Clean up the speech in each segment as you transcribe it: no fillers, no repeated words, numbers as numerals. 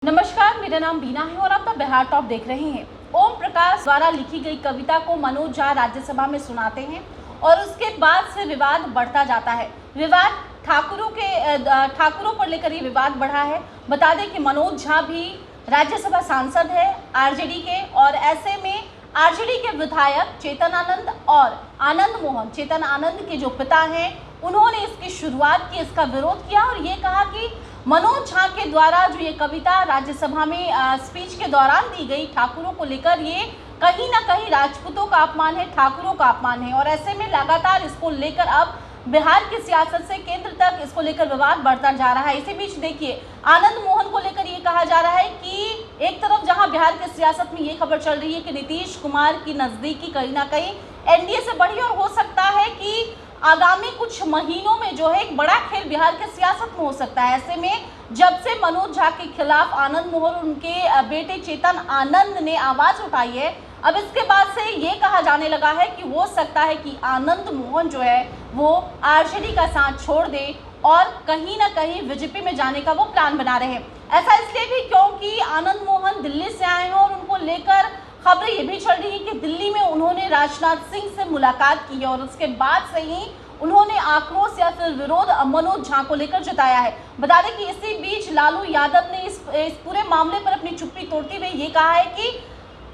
नमस्कार, मेरा नाम बीना है और आप द बिहार टॉप देख रहे हैं। ओम प्रकाश द्वारा लिखी गई कविता को मनोज झा राज्यसभा में सुनाते हैं और उसके बाद से विवाद बढ़ता जाता है। विवाद ठाकुरों पर लेकर ये विवाद बढ़ा है। बता दें कि मनोज झा भी राज्यसभा सांसद है आरजेडी के, और ऐसे में आरजेडी के विधायक चेतन आनंद और आनंद मोहन, चेतन आनंद के जो पिता हैं, उन्होंने इसकी शुरुआत की, इसका विरोध किया और ये कहा कि मनोज झा के द्वारा जो ये कविता राज्यसभा में स्पीच के दौरान दी गई ठाकुरों को लेकर, ये कहीं ना कहीं राजपूतों का अपमान है, ठाकुरों का अपमान है। और ऐसे में लगातार इसको लेकर अब बिहार की सियासत से केंद्र तक इसको लेकर विवाद बढ़ता जा रहा है। इसी बीच देखिए, आनंद मोहन को लेकर ये कहा जा रहा है कि एक तरफ जहां बिहार की सियासत में ये खबर चल रही है कि नीतीश कुमार की नजदीकी कहीं ना कहीं एनडीए से बढ़ी और हो सकता है कि आगामी कुछ महीनों में जो है एक बड़ा खेल बिहार के सियासत में हो सकता है। ऐसे में जब से मनोज झा के खिलाफ आनंद मोहन और उनके बेटे चेतन आनंद ने आवाज उठाई है, अब इसके बाद से ये कहा जाने लगा है कि हो सकता है कि आनंद मोहन जो है वो आरजेडी का साथ छोड़ दे और कहीं ना कहीं बीजेपी में जाने का वो प्लान बना रहे हैं। ऐसा इसलिए भी क्योंकि आनंद मोहन दिल्ली से आए हैं और उनको लेकर खबरें ये भी चल रही है कि दिल्ली में उन्होंने राजनाथ सिंह से मुलाकात की है और उसके बाद से ही उन्होंने आक्रोश या फिर विरोध मनोज झा को लेकर जताया है। बता दें कि इसी बीच लालू यादव ने इस पूरे मामले पर अपनी चुप्पी तोड़ते हुए ये कहा है कि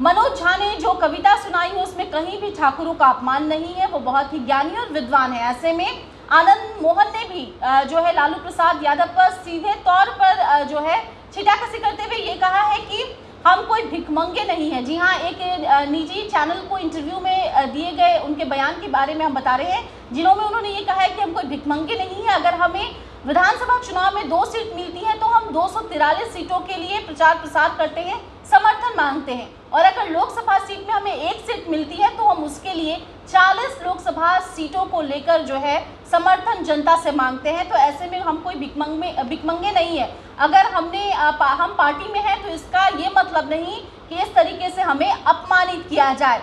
मनोज झा ने जो कविता सुनाई है उसमें कहीं भी ठाकुरों का अपमान नहीं है, वो बहुत ही ज्ञानी और विद्वान है। ऐसे में आनंद मोहन ने भी जो है लालू प्रसाद यादव पर सीधे तौर पर जो है छिटाकसी करते हुए ये कहा है कि हम कोई भिखमंगे नहीं हैं। जी हाँ, एक निजी चैनल को इंटरव्यू में दिए गए उनके बयान के बारे में हम बता रहे हैं, जिन्होंने उन्होंने ये कहा है कि हम कोई भिखमंगे नहीं हैं। अगर हमें विधानसभा चुनाव में 2 सीट मिलती है तो हम 243 सीटों के लिए प्रचार प्रसार करते हैं, समर्थन मांगते हैं, और अगर लोकसभा सीट में हमें 1 सीट मिलती है तो हम उसके लिए 40 लोकसभा सीटों को लेकर जो है समर्थन जनता से मांगते हैं। तो ऐसे में हम कोई भिखमंगे नहीं है। अगर हम पार्टी में हैं तो इसका ये मतलब नहीं कि इस तरीके से हमें अपमानित किया जाए।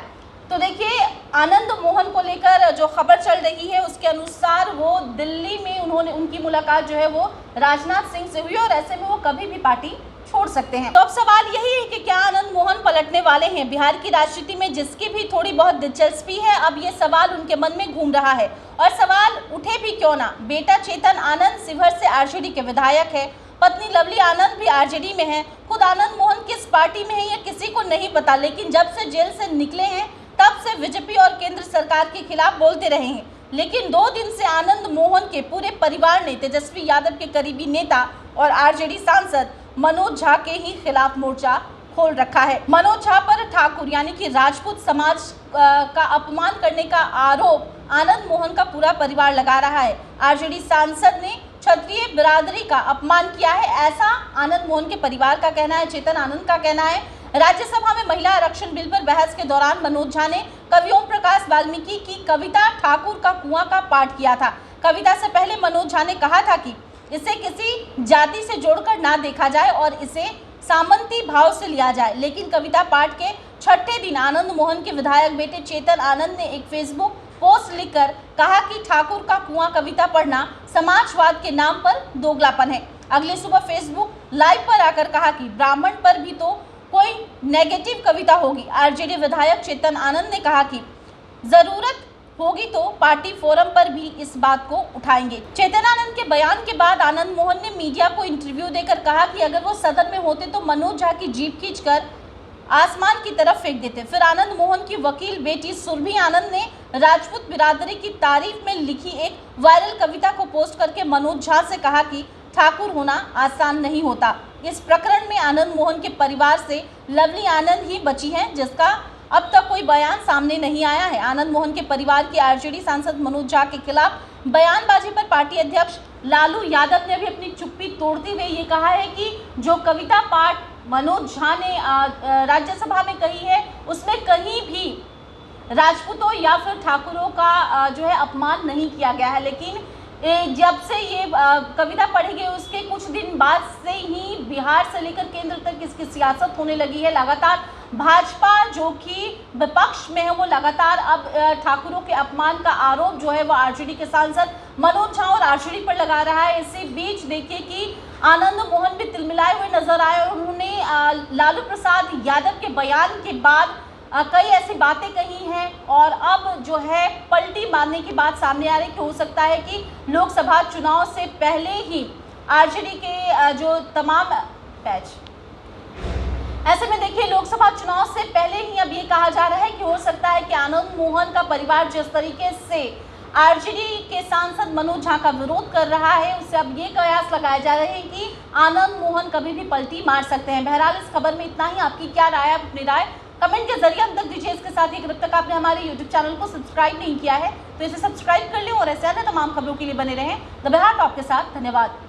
तो देखिए, आनंद मोहन को लेकर जो खबर चल रही है उसके अनुसार वो दिल्ली में उनकी मुलाकात जो है वो राजनाथ सिंह से हुई और ऐसे में वो कभी भी पार्टी छोड़ सकते हैं। तो अब सवाल यही है कि क्या आनंद मोहन पलटने वाले हैं? बिहार की राजनीति में जिसकी भी थोड़ी बहुत दिलचस्पी है, अब ये सवाल उनके मन में घूम रहा है। और सवाल उठे भी क्यों ना, बेटा चेतन आनंद शिवहर से आरजेडी के विधायक है, पत्नी लवली आनंद भी आरजेडी में है। खुद आनंद मोहन किस पार्टी में है ये किसी को नहीं पता, लेकिन जब से जेल से निकले हैं तब से बीजेपी और केंद्र सरकार के खिलाफ बोलते रहे हैं। लेकिन 2 दिन से आनंद मोहन के पूरे परिवार ने तेजस्वी यादव के करीबी नेता और आरजेडी सांसद मनोज झा के ही खिलाफ मोर्चा खोल रखा है। मनोज झा पर ठाकुर यानी कि राजपूत समाज का अपमान करने का आरोप आनंद मोहन का पूरा परिवार लगा रहा है। आरजेडी सांसद ने क्षत्रिय बिरादरी का अपमान किया है, ऐसा आनंद मोहन के परिवार का कहना है, चेतन आनंद का कहना है। राज्यसभा में महिला आरक्षण बिल पर बहस के दौरान मनोज झा ने कवि ओम प्रकाश वाल्मीकि की कविता ठाकुर का कुआं का पाठ किया था। कविता से पहले मनोज झा ने कहा था कि इसे किसी जाति से जोड़कर ना देखा जाए और इसे सामंती भाव से लिया जाए। लेकिन कविता पाठ के 6ठे दिन आनंद मोहन के विधायक बेटे चेतन आनंद ने एक फेसबुक पोस्ट लिखकर कहा कि ठाकुर का कुआं कविता पढ़ना समाजवाद के नाम पर दोगलापन है। अगली सुबह फेसबुक लाइव पर आकर कहा कि ब्राह्मण पर भी तो कोई नेगेटिव कविता होगी। आरजेडी विधायक चेतन आनंद ने कहा कि जरूरत होगी तो पार्टी फोरम पर भी इस बात को उठाएंगे। चेतन आनंद के बयान के बाद आनंद मोहन ने मीडिया को इंटरव्यू देकर कहा कि अगर वो सदन में होते तो मनोज झा की जीप खींचकर आसमान की तरफ फेंक देते। फिर आनंद मोहन की वकील बेटी सुरभि आनंद ने राजपूत बिरादरी की तारीफ में लिखी एक वायरल कविता को पोस्ट करके मनोज झा से कहा कि ठाकुर होना आसान नहीं होता। इस प्रकरण में आनंद मोहन के परिवार से लवली आनंद ही बची हैं, जिसका अब तक कोई बयान सामने नहीं आया है। आनंद मोहन के परिवार के आरजेडी सांसद मनोज झा के खिलाफ बयानबाजी पर पार्टी अध्यक्ष लालू यादव ने भी अपनी चुप्पी तोड़ते हुए ये कहा है कि जो कविता पाठ मनोज झा ने राज्यसभा में कही है उसमें कहीं भी राजपूतों या फिर ठाकुरों का जो है अपमान नहीं किया गया है। लेकिन जब से ये कविता पढ़ी गई उसके कुछ दिन बाद से ही बिहार से लेकर केंद्र तक इसकी सियासत होने लगी है। लगातार भाजपा जो कि विपक्ष में है वो लगातार अब ठाकुरों के अपमान का आरोप जो है वो आरजेडी के सांसद मनोज झा और आरजेडी पर लगा रहा है। इसी बीच देखिए कि आनंद मोहन भी तिलमिलाए हुए नजर आए और उन्होंने लालू प्रसाद यादव के बयान के बाद कई ऐसी बातें कही हैं और अब जो है पलटी मारने की बात सामने आ रही कि हो सकता है कि लोकसभा चुनाव से पहले ही आरजेडी के जो तमाम पैच, ऐसे में देखिए लोकसभा चुनाव से पहले ही अब ये कहा जा रहा है कि हो सकता है कि आनंद मोहन का परिवार जिस तरीके से आरजेडी के सांसद मनोज झा का विरोध कर रहा है, उससे अब ये कयास लगाए जा रहे हैं कि आनंद मोहन कभी भी पलटी मार सकते हैं। बहरहाल इस खबर में इतना ही। आपकी क्या राय है? अपनी राय कमेंट के जरिए हम तक दीजिए। इसके साथ ही जब तक आपने हमारे यूट्यूब चैनल को सब्सक्राइब नहीं किया है तो इसे सब्सक्राइब कर लें और ऐसे अन्य तमाम खबरों के लिए बने रहें द बिहार टॉप के साथ। धन्यवाद।